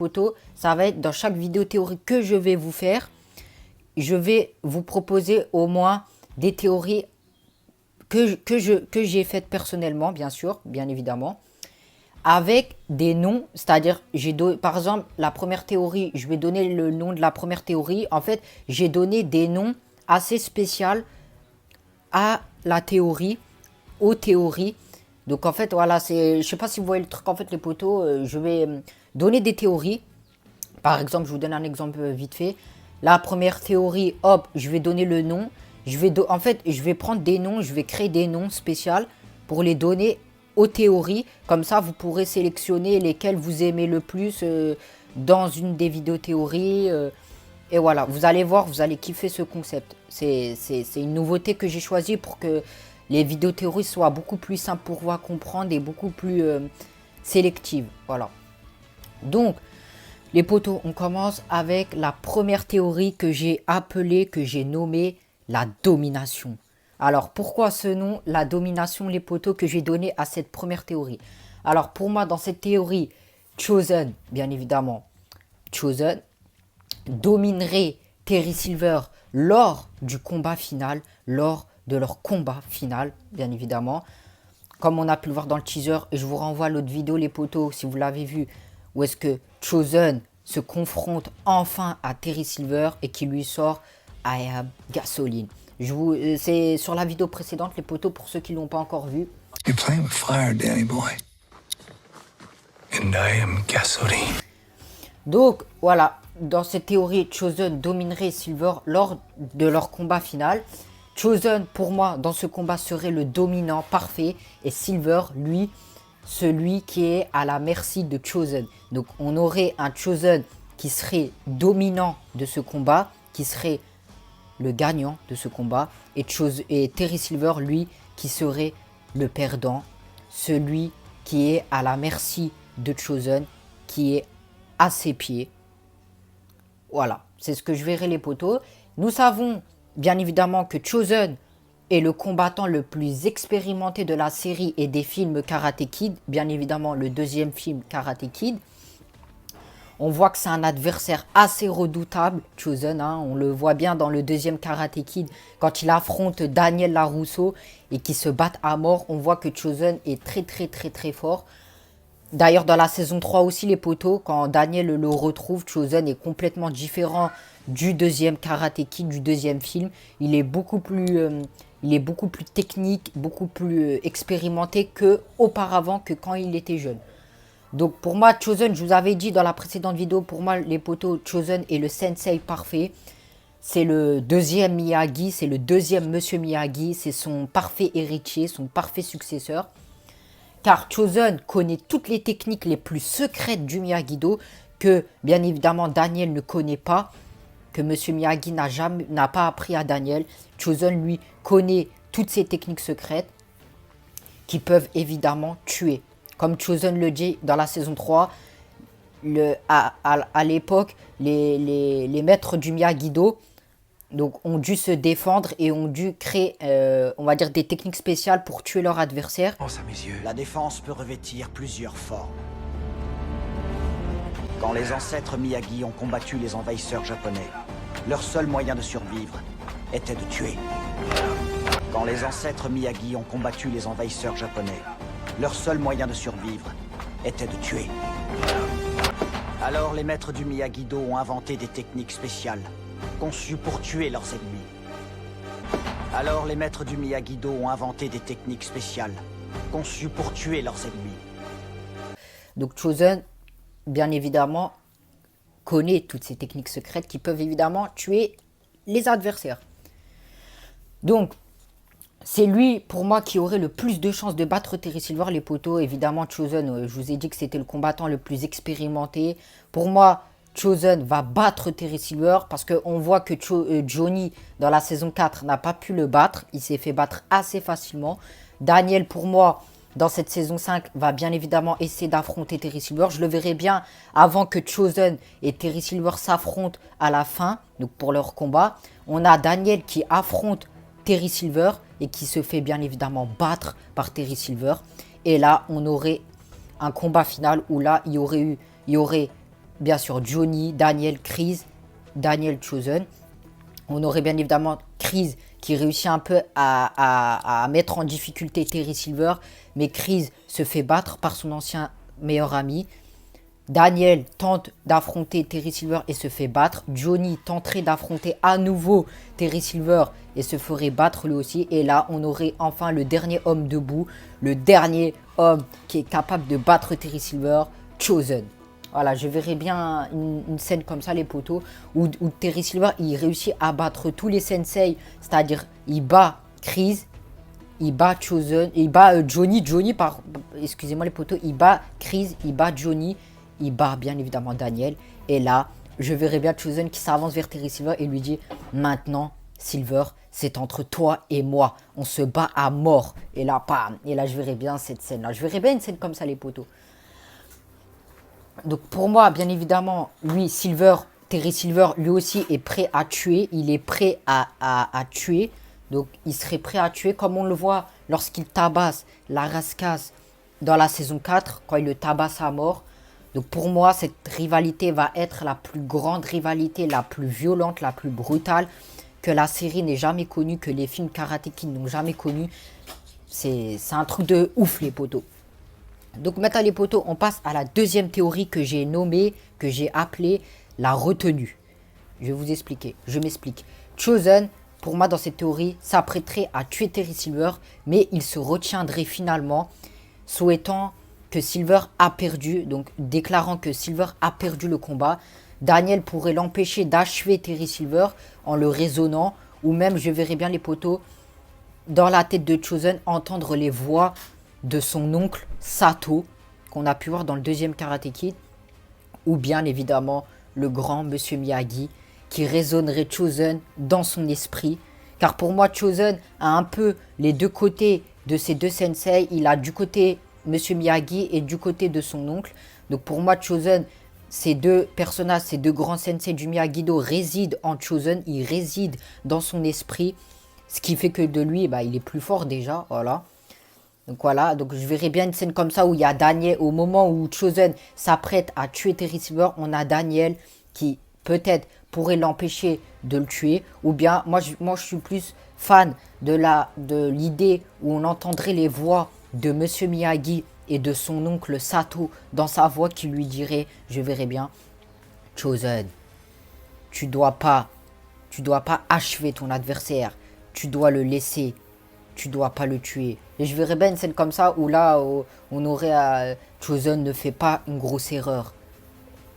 Photo, ça va être dans chaque vidéo théorique que je vais vous faire, je vais vous proposer au moins des théories que j'ai faites personnellement, bien sûr, bien évidemment, avec des noms, c'est-à-dire, par exemple, la première théorie, je vais donner le nom de la première théorie. En fait, j'ai donné des noms assez spéciaux à la théorie, aux théories. Donc en fait, voilà, je sais pas si vous voyez le truc, en fait, les potos, je vais donner des théories. Par exemple, je vous donne un exemple vite fait. La première théorie, hop, je vais donner le nom. En fait, je vais prendre des noms, je vais créer des noms spéciaux pour les donner aux théories. Comme ça, vous pourrez sélectionner lesquelles vous aimez le plus dans une des vidéos théories. Et voilà, vous allez voir, vous allez kiffer ce concept. C'est une nouveauté que j'ai choisie pour que les vidéos théories soient beaucoup plus simples pour vous à comprendre et beaucoup plus sélectives. Voilà. Donc, les potos, on commence avec la première théorie que j'ai appelée, que j'ai nommée la domination. Alors, pourquoi ce nom, la domination, les potos, que j'ai donné à cette première théorie? Alors, pour moi, dans cette théorie, Chosen, bien évidemment, Chosen dominerait Terry Silver lors du combat final, lors de leur combat final, bien évidemment. Comme on a pu le voir dans le teaser, et je vous renvoie à l'autre vidéo, les potos, si vous l'avez vu, où est-ce que Chosen se confronte enfin à Terry Silver et qui lui sort I am gasoline. C'est sur la vidéo précédente, les potos, pour ceux qui ne l'ont pas encore vu. You're playing with fire, Danny boy. And I am gasoline. Donc, voilà, dans cette théorie, Chosen dominerait Silver lors de leur combat final. Chosen, pour moi, dans ce combat, serait le dominant parfait. Et Silver, lui, celui qui est à la merci de Chosen. Donc, on aurait un Chosen qui serait dominant de ce combat, qui serait le gagnant de ce combat. Et Terry Silver, lui, qui serait le perdant. Celui qui est à la merci de Chosen, qui est à ses pieds. Voilà, c'est ce que je verrai, les potos. Nous savons bien évidemment que Chosen est le combattant le plus expérimenté de la série et des films Karate Kid. Bien évidemment, le deuxième film Karate Kid. On voit que c'est un adversaire assez redoutable, Chosen. Hein, on le voit bien dans le deuxième Karate Kid, quand il affronte Daniel LaRusso et qui se battent à mort. On voit que Chosen est très fort. D'ailleurs, dans la saison 3 aussi, les potos, quand Daniel le retrouve, Chosen est complètement différent du deuxième Karate Kid, du deuxième film. Il est beaucoup plus technique, beaucoup plus expérimenté qu'auparavant, que quand il était jeune. Donc pour moi, Chosen, je vous avais dit dans la précédente vidéo, pour moi, les potos, Chosen est le sensei parfait. C'est le deuxième Miyagi, c'est le deuxième Monsieur Miyagi, c'est son parfait héritier, son parfait successeur. Car Chosen connaît toutes les techniques les plus secrètes du Miyagi-Do que, bien évidemment, Daniel ne connaît pas, que Monsieur Miyagi n'a pas appris à Daniel. Chosen, lui, connaît toutes ces techniques secrètes qui peuvent évidemment tuer. Comme Chosen le dit dans la saison 3, à l'époque, les maîtres du Miyagi-Do donc, ont dû se défendre et ont dû créer, on va dire, des techniques spéciales pour tuer leur adversaire. La défense peut revêtir plusieurs formes. Quand les ancêtres Miyagi ont combattu les envahisseurs japonais, leur seul moyen de survivre était de tuer. Quand les ancêtres Miyagi ont combattu les envahisseurs japonais, leur seul moyen de survivre était de tuer. Alors les maîtres du Miyagi-Do ont inventé des techniques spéciales, conçues pour tuer leurs ennemis. Alors les maîtres du Miyagi-Do ont inventé des techniques spéciales, conçues pour tuer leurs ennemis. Donc Chosen, bien évidemment, connaît toutes ces techniques secrètes qui peuvent évidemment tuer les adversaires. Donc, c'est lui, pour moi, qui aurait le plus de chances de battre Terry Silver, les potos. Évidemment, Chosen, je vous ai dit que c'était le combattant le plus expérimenté. Pour moi, Chosen va battre Terry Silver parce qu'on voit que Johnny, dans la saison 4, n'a pas pu le battre. Il s'est fait battre assez facilement. Daniel, pour moi, dans cette saison 5, va bien évidemment essayer d'affronter Terry Silver. Je le verrai bien avant que Chosen et Terry Silver s'affrontent à la fin, donc pour leur combat. On a Daniel qui affronte Terry Silver et qui se fait bien évidemment battre par Terry Silver. Et là, on aurait un combat final où là, il y aurait bien sûr Johnny, Daniel, Chris, Daniel, Chosen. On aurait bien évidemment Chris qui réussit un peu à mettre en difficulté Terry Silver, mais Chris se fait battre par son ancien meilleur ami. Daniel tente d'affronter Terry Silver et se fait battre. Johnny tenterait d'affronter à nouveau Terry Silver et se ferait battre lui aussi. Et là, on aurait enfin le dernier homme debout, le dernier homme qui est capable de battre Terry Silver, Chosen. Voilà, je verrais bien une scène comme ça, les potos, où Terry Silver, il réussit à battre tous les sensei, c'est-à-dire, il bat Chris, il bat Chosen, il bat Johnny, excusez-moi les potos, il bat Chris, il bat Johnny, il bat bien évidemment Daniel, et là, je verrais bien Chosen qui s'avance vers Terry Silver et lui dit, maintenant, Silver, c'est entre toi et moi, on se bat à mort, et là, bam, et là, je verrais bien cette scène-là, je verrais bien une scène comme ça, les potos. Donc pour moi, bien évidemment, lui, Terry Silver, lui aussi est prêt à tuer. Il est prêt à tuer. Donc il serait prêt à tuer comme on le voit lorsqu'il tabasse la Rascasse dans la saison 4, quand il le tabasse à mort. Donc pour moi, cette rivalité va être la plus grande rivalité, la plus violente, la plus brutale que la série n'ait jamais connue, que les films Karate Kid n'ont jamais connu. C'est un truc de ouf, les potos. Donc maintenant les potos, on passe à la deuxième théorie que j'ai nommée, que j'ai appelée la retenue. Je vais vous expliquer, je m'explique. Chosen, pour moi dans cette théorie, s'apprêterait à tuer Terry Silver, mais il se retiendrait finalement, souhaitant que Silver a perdu, donc déclarant que Silver a perdu le combat. Daniel pourrait l'empêcher d'achever Terry Silver en le raisonnant, ou même je verrais bien les potos, dans la tête de Chosen, entendre les voix de son oncle Sato, qu'on a pu voir dans le deuxième Karate Kid, ou bien évidemment le grand Monsieur Miyagi, qui résonnerait Chosen dans son esprit. Car pour moi, Chosen a un peu les deux côtés de ces deux sensei. Il a du côté Monsieur Miyagi et du côté de son oncle. Donc pour moi, Chosen, ces deux personnages, ces deux grands sensei du Miyagi-Do résident en Chosen. Il réside dans son esprit, ce qui fait que de lui, bah, il est plus fort déjà, voilà. Donc voilà, donc je verrais bien une scène comme ça où il y a Daniel, au moment où Chosen s'apprête à tuer Terry Silver, on a Daniel qui peut-être pourrait l'empêcher de le tuer. Ou bien, moi je suis plus fan de l'idée où on entendrait les voix de Monsieur Miyagi et de son oncle Sato dans sa voix qui lui dirait, je verrais bien, Chosen, tu dois pas achever ton adversaire, tu dois le laisser. Tu dois pas le tuer. Et je verrais bien une scène comme ça où là, on aurait Chosen ne fait pas une grosse erreur.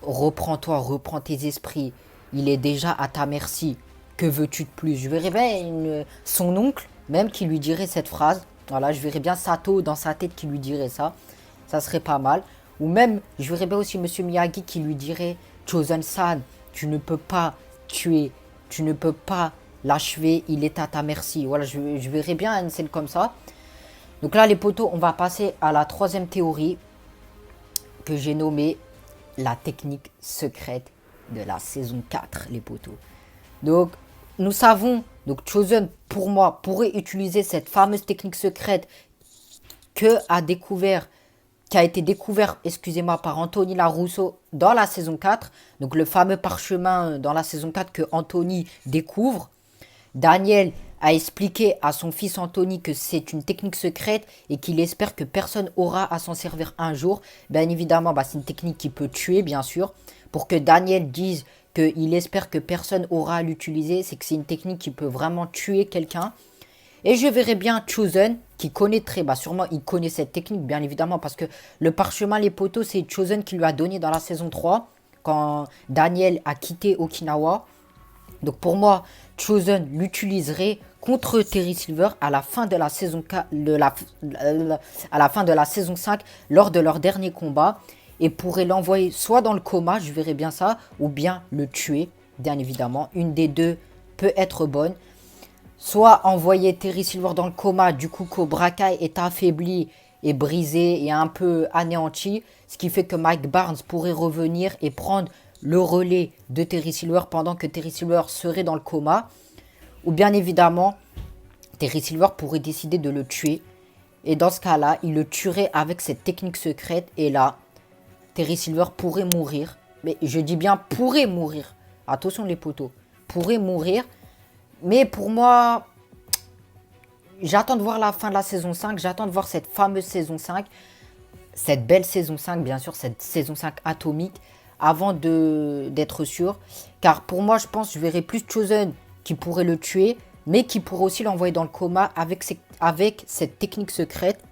Reprends-toi, reprends tes esprits. Il est déjà à ta merci. Que veux-tu de plus? Je verrais bien son oncle, même qui lui dirait cette phrase. Voilà, je verrais bien Sato dans sa tête qui lui dirait ça. Ça serait pas mal. Ou même, je verrais bien aussi Monsieur Miyagi qui lui dirait, Chosen-san, tu ne peux pas tuer. Tu ne peux pas l'achever, il est à ta merci. Voilà, je verrais bien une scène comme ça. Donc là, les potos, on va passer à la troisième théorie que j'ai nommée la technique secrète de la saison 4, les potos. Donc, nous savons, donc Chosen, pour moi, pourrait utiliser cette fameuse technique secrète qui a été découvert, excusez-moi, par Anthony LaRusso dans la saison 4. Donc, le fameux parchemin dans la saison 4 que Anthony découvre. Daniel a expliqué à son fils Anthony que c'est une technique secrète et qu'il espère que personne aura à s'en servir un jour. Bien évidemment, c'est une technique qui peut tuer, bien sûr. Pour que Daniel dise qu'il espère que personne aura à l'utiliser, c'est que c'est une technique qui peut vraiment tuer quelqu'un. Et je verrais bien Chosen, qui connaîtrait, sûrement il connaît cette technique, bien évidemment, parce que le parchemin, les poteaux, c'est Chosen qui lui a donné dans la saison 3, quand Daniel a quitté Okinawa. Donc pour moi, Chosen l'utiliserait contre Terry Silver à la fin de la saison 4, à la fin de la saison 5, lors de leur dernier combat, et pourrait l'envoyer soit dans le coma, je verrais bien ça, ou bien le tuer, bien évidemment. Une des deux peut être bonne. Soit envoyer Terry Silver dans le coma, du coup Cobra Kai est affaibli et brisé et un peu anéanti, ce qui fait que Mike Barnes pourrait revenir et prendre le relais de Terry Silver pendant que Terry Silver serait dans le coma. Ou bien évidemment, Terry Silver pourrait décider de le tuer. Et dans ce cas-là, il le tuerait avec cette technique secrète. Et là, Terry Silver pourrait mourir Mais je dis bien pourrait mourir. Attention les potos. Pourrait mourir. Mais pour moi, j'attends de voir la fin de la saison 5. J'attends de voir cette fameuse saison 5. Cette belle saison 5, bien sûr. Cette saison 5 atomique. Avant d'être sûr. Car pour moi, je pense que je verrai plus Chosen qui pourrait le tuer. Mais qui pourrait aussi l'envoyer dans le coma avec cette technique secrète.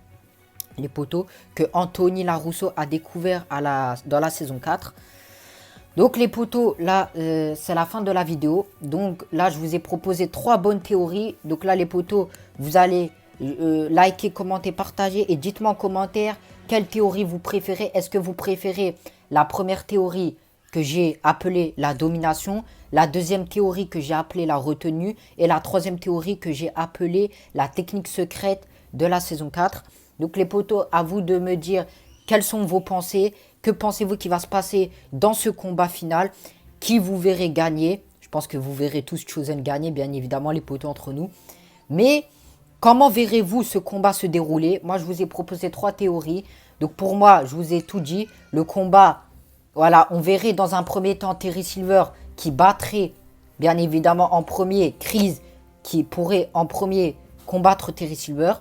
Les potos. Que Anthony Larusso a découvert dans la saison 4. Donc les potos, là, c'est la fin de la vidéo. Donc là, je vous ai proposé 3 bonnes théories. Donc là, les potos, vous allez liker, commenter, partager. Et dites-moi en commentaire quelle théorie vous préférez. Est-ce que vous préférez la première théorie que j'ai appelée la domination, la deuxième théorie que j'ai appelée la retenue et la troisième théorie que j'ai appelée la technique secrète de la saison 4. Donc les potos, à vous de me dire quelles sont vos pensées. Que pensez-vous qui va se passer dans ce combat final? Qui vous verrez gagner? Je pense que vous verrez tous Chosen gagner, bien évidemment, les potos entre nous. Mais comment verrez-vous ce combat se dérouler? Moi, je vous ai proposé 3 théories. Donc pour moi, je vous ai tout dit. Le combat, voilà, on verrait dans un premier temps Terry Silver qui battrait, bien évidemment, en premier, Chris qui pourrait en premier combattre Terry Silver.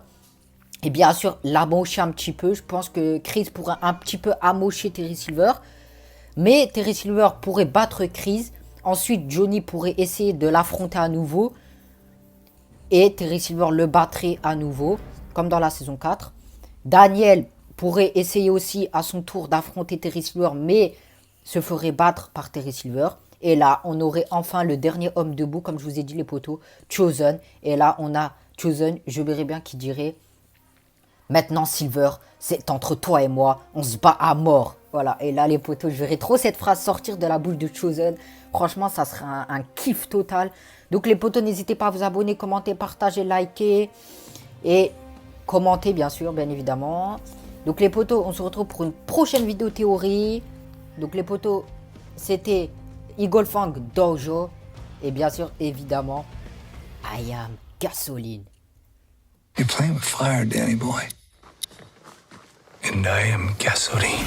Et bien sûr, l'amocher un petit peu. Je pense que Chris pourrait un petit peu amocher Terry Silver. Mais Terry Silver pourrait battre Chris. Ensuite, Johnny pourrait essayer de l'affronter à nouveau. Et Terry Silver le battrait à nouveau, comme dans la saison 4. Daniel pourrait essayer aussi à son tour d'affronter Terry Silver, mais se ferait battre par Terry Silver. Et là, on aurait enfin le dernier homme debout, comme je vous ai dit les potos, Chosen. Et là, on a Chosen, je verrais bien qui dirait... Maintenant, Silver, c'est entre toi et moi. On se bat à mort. Voilà. Et là, les potos, je verrai trop cette phrase sortir de la bouche de Chosen. Franchement, ça serait un kiff total. Donc, les potos, n'hésitez pas à vous abonner, commenter, partager, liker. Et commenter, bien sûr, bien évidemment. Donc, les potos, on se retrouve pour une prochaine vidéo théorie. Donc, les potos, c'était Eagle Fang Dojo. Et bien sûr, évidemment, I am Gasoline. You're playing with fire, Danny boy. And I am gasoline.